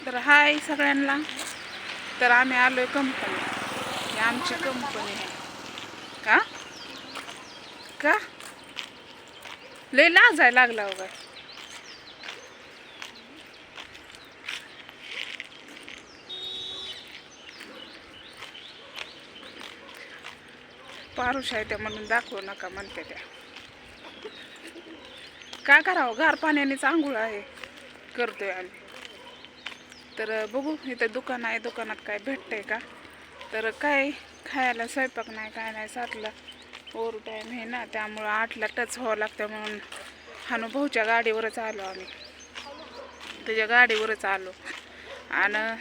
तर हाय सगळ्यांना. तर आम्ही आलोय कंपनी. ही आमची कंपनी आहे. का का लय लाजायला लागला वगैरे. पारुष आहे त्या म्हणून दाखवू नका म्हणते त्या. काय करावं, गार पाण्यानेच आंघोळ आहे करतोय आम्ही. तर बघू इथं दुकान आहे, दुकानात काय भेटतंय का. तर काय खायला स्वयंपाक नाही, काय नाही. 7ला ओव्हर टाईम आहे ना, त्यामुळं 8ला टच व्हावं लागतं. म्हणून भाऊच्या गाडीवरच आलो आम्ही. त्याच्या गाडीवरच आलो. आणि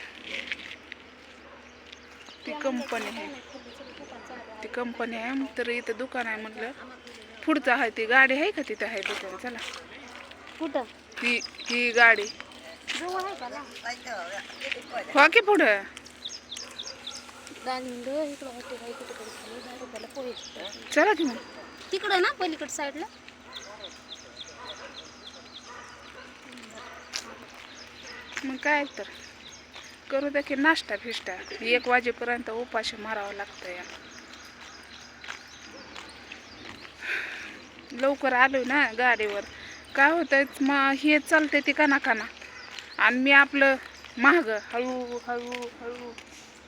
ती कंपनी आहे. तर इथं दुकान आहे म्हटलं. पुढचं आहे, ती गाडी आहे का तिथं आहे दुकान. चला कुठं ही गाडी हो की पुढं. चला की मग तिकडे ना पलीकड साईडला. मग काय तर करू द्या की नाश्ता फिष्टा. 1 वाजेपर्यंत उपाशी मारावं लागतं या. लवकर आलो ना गाडीवर. काय होतंय मग हे चालते ती काना आणि मी आपलं महाग हळू हळू हळू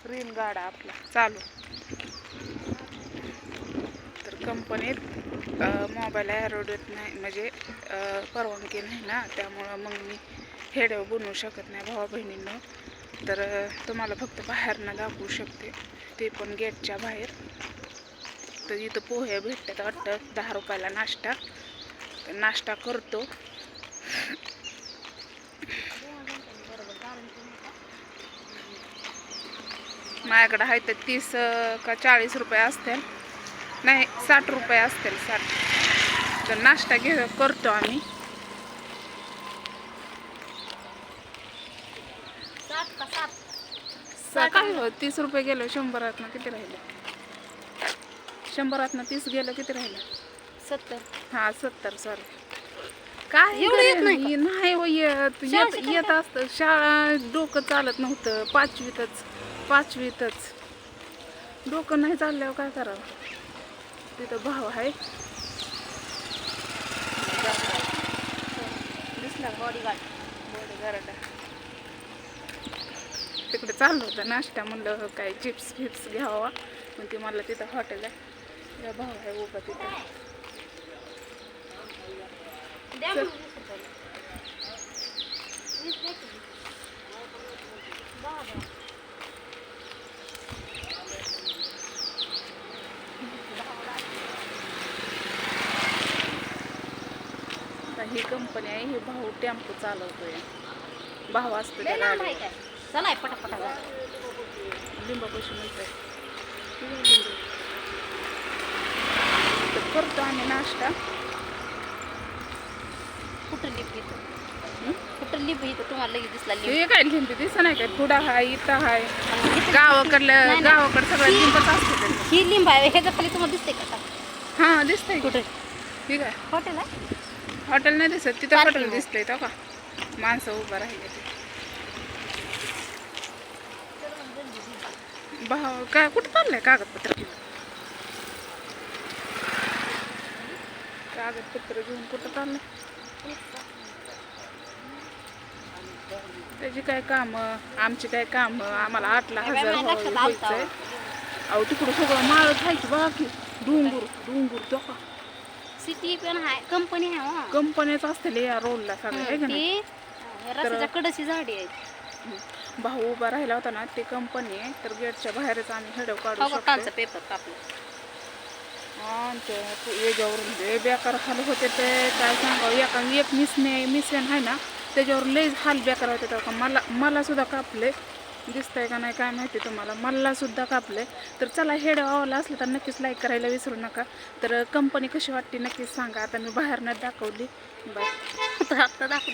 रेन गाडा आपला चालू. तर कंपनीत मोबाईल ॲरोडेट नाही, म्हणजे परवानगी नाही ना, त्यामुळं मग मी हेडव बनवू शकत नाही भावा बहिणींना. तर तुम्हाला फक्त बाहेरनं दाखवू शकते, ते पण गेटच्या बाहेर. तर इथं पोहे भेटतात वाटतं 10 रुपयाला नाश्ता. तर नाश्ता करतो. माझ्याकडे आहे तर 30 का 40 रुपये असतील, नाही 60 रुपये असतील, 60. तर नाश्ता करतो आम्ही. काय हो 30 रुपये गेलो, 100 किती राहिले? 100 30 गेलं किती राहिलं? 70. हां 70. सॉरी. काय एवढं येत नाही नाही हो, येत असतं. शाळा डोकं चालत नव्हतं. पाचवीतच डोकं नाही चालल्यावर काय करावं. तिथं भाव आहे. दिसला बॉडीगार्ड तिकडे चाललं होतं नाश्ता. म्हणलं काय चिप्स फिप्स घ्यावा, पण ते मला तिथं हॉटेल आहे. या भाव आहे उभा तिथं. ही कंपनी आहे. हे भाऊ टेम्पो चालवतोय. भाव असतो त्या गाडीवर. चला पटापटा लिंबापाशी मिळतंय. तर करतो आम्ही नाश्ता. कुठं लिप येतं, कुठं लिप येतं तुम्हाला लगेच दिसला लिप. हे काय लिंबी दिसत नाही काय? पुढं आहे, इथं आहे. गावाकडं सगळं लिंबच असतं. ही लिंब आहे, ह्याच्या खाली तुम्हाला दिसते का? हां दिसतंय. कुठे? ठीक आहे. हॉटेल आहे. हॉटेल नाही दिसत, तिथं हॉटेल दिसतंय. तो का माणसं उभं राहिले ते. भाव काय कुठं चाललंय? कागदपत्र घेऊन कुठं चाललंय? त्याची काय कामं, आमची काय कामं. आम्हाला 8ला हजर व्हायचंय. अहो तिकडं सगळं माळच आहे की बाकी. डोंगर तो का सिटी पण आहे, कंपनी आहे. कंपनीच असतील या रोडला सगळं आहे का नाही. रस्त्याच्या कडेची झाडी आहेत. भाऊ उभा राहिला होता ना, ते कंपनी आहे. तर गेटच्या बाहेरच आम्ही हेडव काढू शकतो. पेपर कापला याच्यावरून लय बेकार हाल होते. ते काय सांगावं. एक मिसवेन आहे ना, त्याच्यावर लय हाल बेकार होते. तर मला सुद्धा कापले. दिसतंय का नाही काय माहिती तुम्हाला. मला सुद्धा कापले. तर चला, हेडव आवडला असलं तर नक्कीच लाईक करायला विसरू नका. तर कंपनी कशी वाटते नक्कीच सांगा. आता मी बाहेरनं दाखवली. बाय. आता दाखव.